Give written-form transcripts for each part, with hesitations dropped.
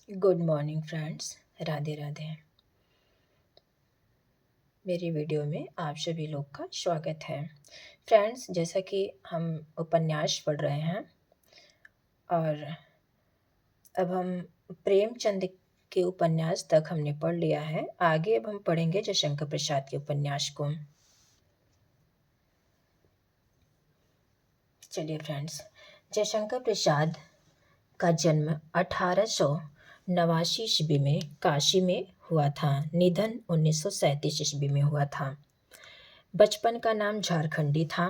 Good morning friends. Radhe Radhe. मेरी video में आप सभी लोग का स्वागत है। फ्रेंड्स, जैसा कि हम उपन्यास पढ़ रहे हैं और अब हम प्रेमचंद के उपन्यास तक हमने पढ़ लिया है। आगे अब हम पढ़ेंगे जयशंकर प्रसाद के उपन्यास को। चलिए फ्रेंड्स, जयशंकर प्रसाद का जन्म 1889 ईस्वी में काशी में हुआ था। निधन 1937 ईस्वी में हुआ था। बचपन का नाम झारखंडी था।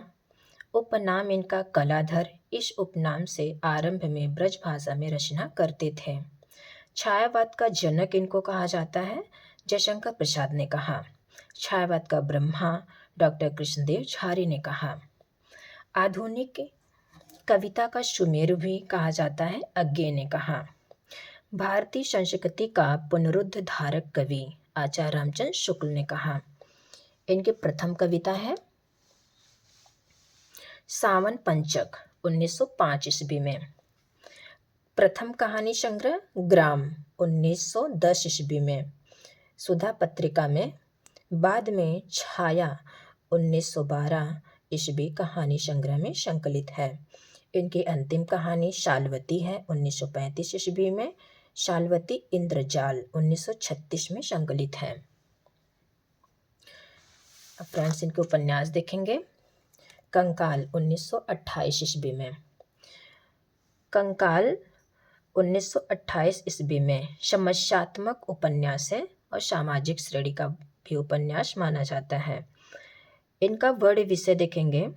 उपनाम इनका कलाधर। इस उपनाम से आरंभ में ब्रज भाषा में रचना करते थे। छायावाद का जनक इनको कहा जाता है, जयशंकर प्रसाद ने कहा। छायावाद का ब्रह्मा डॉक्टर कृष्णदेव झारी ने कहा। आधुनिक कविता का सुमेरु भी कहा जाता है, अज्ञे ने कहा। भारतीय संस्कृति का पुनरुद्ध धारक कवि आचार्य रामचंद्र शुक्ल ने कहा। इनकी प्रथम कविता है सावन पंचक 1905 ईस्वी में। प्रथम कहानी संग्रह ग्राम 1910 ईस्वी में सुधा पत्रिका में। बाद में छाया 1912 ईस्वी कहानी संग्रह में संकलित है। इनकी अंतिम कहानी शालवती है 1935 ईस्वी में। शालवती इंद्रजाल 1936 में संकलित है। अब फ्रेंड्स, इनके उपन्यास देखेंगे। कंकाल 1928 ईस्वी में। कंकाल 1928 ईस्वी में समस्यात्मक उपन्यास है और सामाजिक श्रेणी का भी उपन्यास माना जाता है। इनका वर्ण विषय देखेंगे।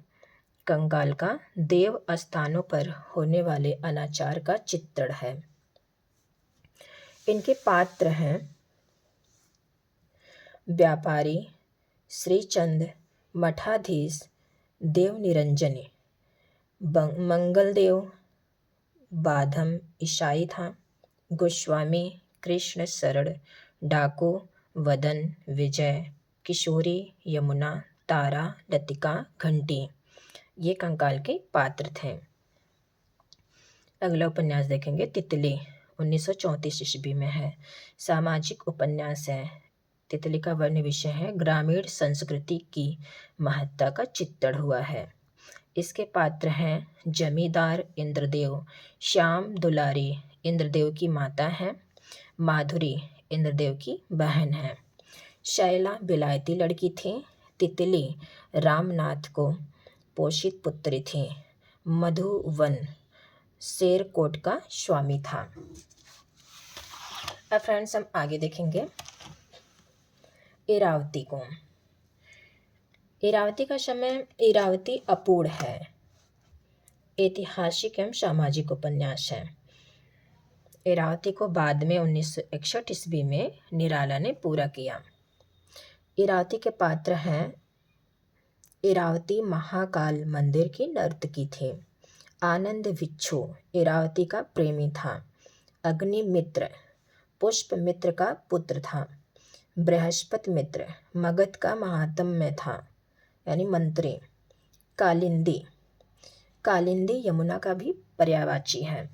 कंकाल का देव स्थानों पर होने वाले अनाचार का चित्रण है। इनके पात्र हैं व्यापारी, श्रीचंद, मठाधीश, देव निरंजनी, मंगलदेव, बाधम ईसाई था, गोस्वामी, कृष्ण शरण, डाकू, वदन, विजय, किशोरी, यमुना, तारा, लतिका, घंटी, ये कंकाल के पात्र थे। अगला उपन्यास देखेंगे तितली 1934 ईस्वी में है। सामाजिक उपन्यास है। तितली का वर्ण विषय है ग्रामीण संस्कृति की महत्ता का चित्रण हुआ है। इसके पात्र हैं जमींदार इंद्रदेव, श्याम दुलारी इंद्रदेव की माता है, माधुरी इंद्रदेव की बहन है, शैला बिलायती लड़की थी, तितली रामनाथ को पोषित पुत्री थी, मधुवन शेरकोट का स्वामी था। अब फ्रेंड्स, हम आगे देखेंगे इरावती को। इरावती का समय इरावती अपूर्ण है। ऐतिहासिक एवं सामाजिक उपन्यास है। इरावती को बाद में 1961 ईस्वी में निराला ने पूरा किया। इरावती के पात्र हैं इरावती महाकाल मंदिर की नर्तकी थी। आनंद भिक्षु इरावती का प्रेमी था। अग्निमित्र पुष्पमित्र का पुत्र था। बृहस्पति मित्र मगध का महात्म्य था, यानी मंत्री। कालिंदी कालिंदी यमुना का भी पर्यायवाची है।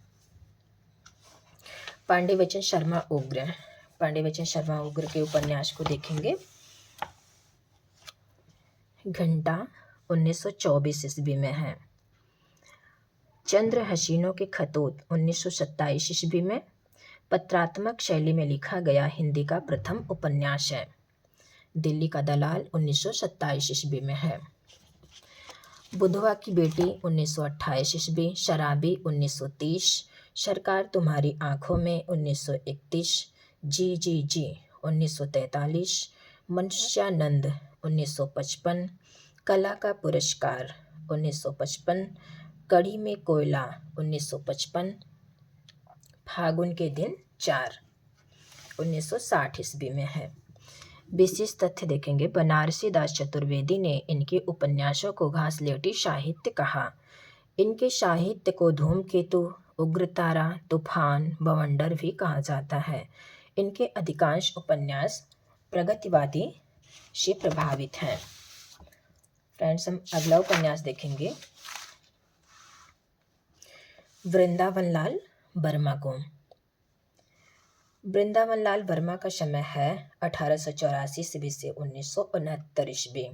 पांडेवचन शर्मा उग्र। पांडेवचन शर्मा उग्र के उपन्यास को देखेंगे। घंटा 1924 ईस्वी में है। चंद्र हसीनों के खतूत 1927 ईस्वी में पत्रात्मक शैली में लिखा गया हिंदी का प्रथम उपन्यास है। दिल्ली का दलाल 1927 ईस्वी में है। बुधवा की बेटी 1928 ईस्वी, शराबी 1930, सरकार तुम्हारी आंखों में 1931, जी जी जी 1943, मनुष्यानंद 1955, कला का पुरस्कार 1955, कड़ी में कोयला 1955, फागुन के दिन 4 1960 ईस्वी में है। विशेष तथ्य देखेंगे। बनारसी दास चतुर्वेदी ने इनके उपन्यासों को घासलेटी साहित्य कहा। इनके साहित्य को धूमकेतु, उग्रतारा, तूफान, बवंडर भी कहा जाता है। इनके अधिकांश उपन्यास प्रगतिवादी से प्रभावित हैं। फ्रेंड्स, हम अगला उपन्यास देखेंगे वृंदावन लाल वर्मा को। वृंदावन लाल वर्मा का समय है 1884 ईस्वी से 1969 ईस्वी।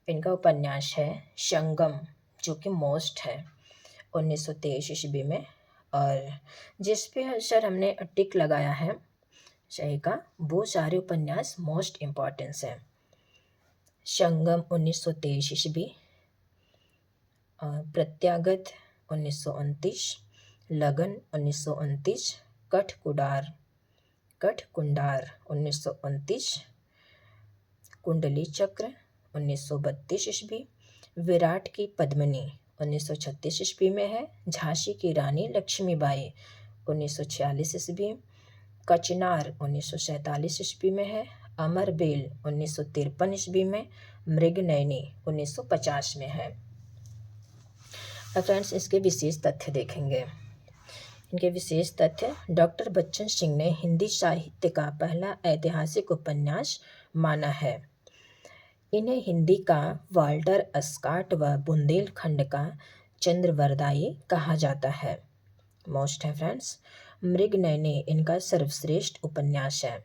इनका उपन्यास है संगम, जो कि मोस्ट है, 1923 ईस्वी में। और जिस पे सर हमने टिक लगाया है सही का, वो सारे उपन्यास मोस्ट इम्पॉर्टेंस है। संगम 1923 ईस्वी, प्रत्यागत 1929, लगन 1929, कठकुंडार 1929, कुंडली चक्र 1932 ईस्वी, विराट की पद्मिनी 1936 ईस्वी में है, झांसी की रानी लक्ष्मीबाई 1946 ईस्वी, कचनार 1947 ईस्वी में है, अमरबेल 1953 ईस्वी में, मृगनयनी 1950 में है। अब फ्रेंड्स इसके विशेष तथ्य देखेंगे। इनके विशेष तथ्य: डॉक्टर बच्चन सिंह ने हिंदी साहित्य का पहला ऐतिहासिक उपन्यास माना है। इन्हें हिंदी का वाल्टर स्कॉट व बुंदेलखंड का चंद्रवरदायी कहा जाता है। मोस्ट है फ्रेंड्स। मृगनयनी इनका सर्वश्रेष्ठ उपन्यास है।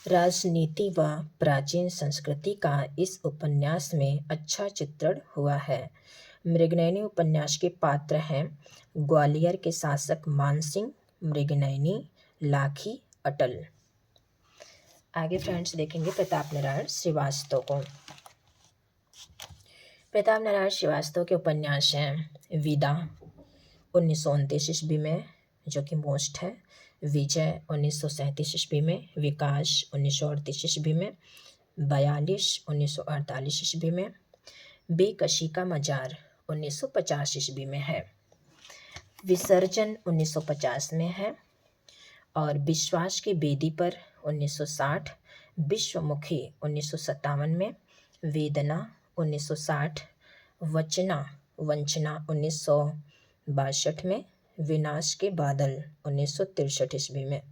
राजनीति व प्राचीन संस्कृति का इस उपन्यास में अच्छा चित्रण हुआ है। मृगनयनी उपन्यास के पात्र हैं ग्वालियर के शासक मानसिंह, मृगनयनी, लाखी, अटल। आगे फ्रेंड्स देखेंगे प्रताप नारायण श्रीवास्तव को। प्रताप नारायण श्रीवास्तव के उपन्यास हैं विदा 1929 ईस्वी में, जो कि मोस्ट है, विजय 1937 ईस्वी में, विकास 1938 ईस्वी में, 42 1948 ईस्वी में, बेकशी का मजार 1950 ईस्वी में है, विसर्जन 1950 में है, और विश्वास की बेदी पर 1960, विश्वमुखी 1957 में, वेदना 1960, वंचना 1962 में, विनाश के बादल 1963 ईस्वी में।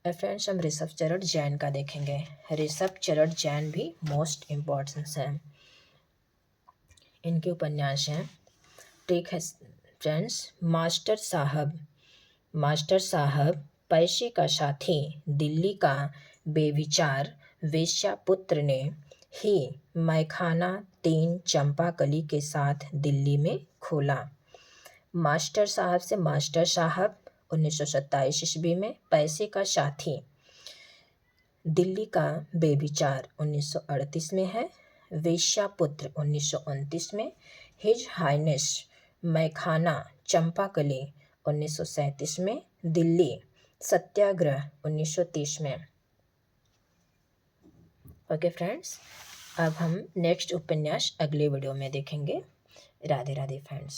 फ्रेंड्स हम ऋषभ चरण जैन का देखेंगे। ऋषभ चरण जैन भी मोस्ट इम्पॉर्टेंस है। इनके उपन्यास हैं, ठीक है फ्रेंड्स, मास्टर साहब, पैसे का साथी, दिल्ली का बेविचार, वेश्यापुत्र ने ही मैखाना 3 चंपाकली के साथ दिल्ली में खोला। मास्टर साहब से मास्टर साहब 1927 ईस्वी में, पैसे का साथी, दिल्ली का बेविचार 1938 में है, वेश्यापुत्र 1929 में, हिज हाइनेस मैखाना चंपाकली 1937 में, दिल्ली सत्याग्रह 1930 में। ओके फ्रेंड्स, अब हम नेक्स्ट उपन्यास अगले वीडियो में देखेंगे। राधे राधे फ्रेंड्स।